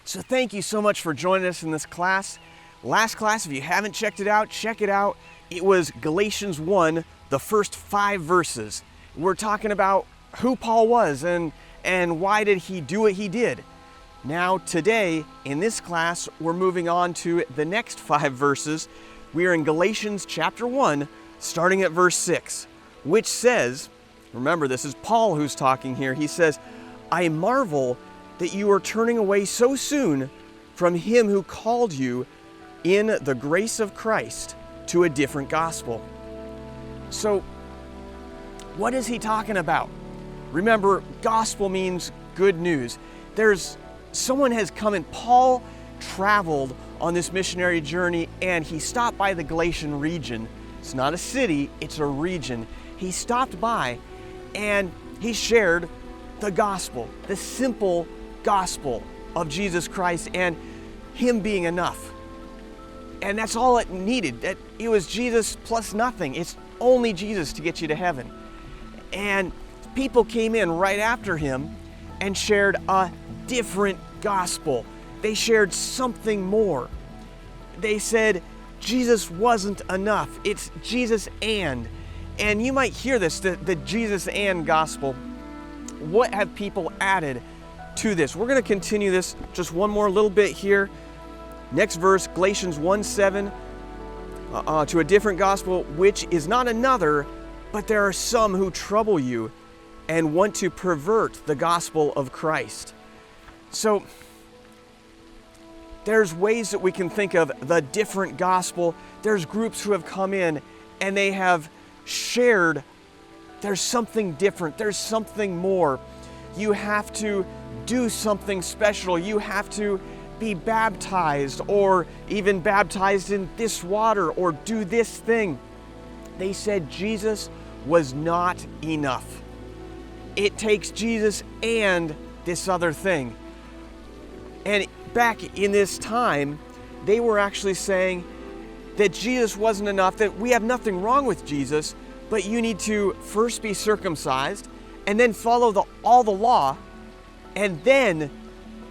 So thank you so much for joining us in this class. Last class, if you haven't checked it out, check it out. It was Galatians 1, the first 5 verses. We're talking about who Paul was and why did he do what he did. Now today, in this class, we're moving on to the next 5 verses. We are in Galatians chapter 1, starting at verse 6, which says, remember this is Paul who's talking here, he says, "I marvel that you are turning away so soon from him who called you in the grace of Christ to a different gospel." So, what is he talking about? Remember, gospel means good news. Someone has come and Paul traveled on this missionary journey and he stopped by the Galatian region. It's not a city, it's a region. He stopped by and he shared the gospel, the simple gospel of Jesus Christ and him being enough. And that's all it needed. That it was Jesus plus nothing. It's only Jesus to get you to heaven. And people came in right after him and shared a different gospel. They shared something more. They said Jesus wasn't enough. It's Jesus and you might hear this, the Jesus and gospel. What have people added to this? We're going to continue this just one more little bit here. Next verse, Galatians 1:7, to a different gospel, which is not another, but there are some who trouble you and want to pervert the gospel of Christ. So there's ways that we can think of the different gospel. There's groups who have come in and they have shared there's something different, there's something more. You have to do something special. You have to be baptized or even baptized in this water or do this thing. They said Jesus was not enough. It takes Jesus and this other thing. And back in this time, they were actually saying that Jesus wasn't enough, that we have nothing wrong with Jesus, but you need to first be circumcised and then follow all the law and then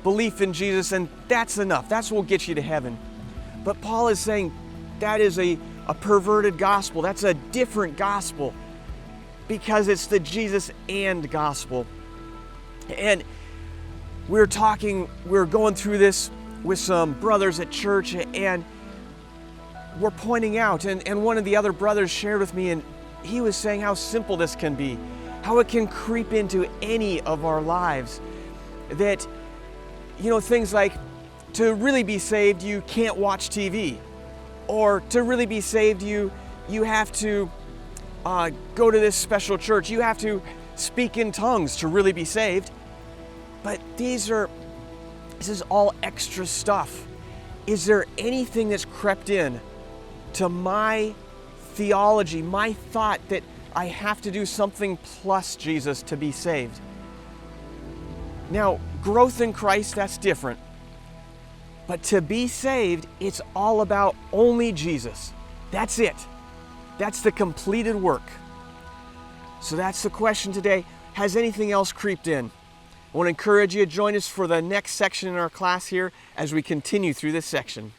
belief in Jesus, and that's enough. That's what will get you to heaven. But Paul is saying that is a perverted gospel. That's a different gospel because it's the Jesus and gospel. And we're going through this with some brothers at church, and we're pointing out, and one of the other brothers shared with me, and he was saying how simple this can be, how it can creep into any of our lives. That, things like, to really be saved, you can't watch TV. Or to really be saved, you have to go to this special church. You have to speak in tongues to really be saved. But this is all extra stuff. Is there anything that's crept in to my theology, my thought that I have to do something plus Jesus to be saved? Now, growth in Christ, that's different. But to be saved, it's all about only Jesus. That's it. That's the completed work. So that's the question today. Has anything else creeped in? I want to encourage you to join us for the next section in our class here as we continue through this section.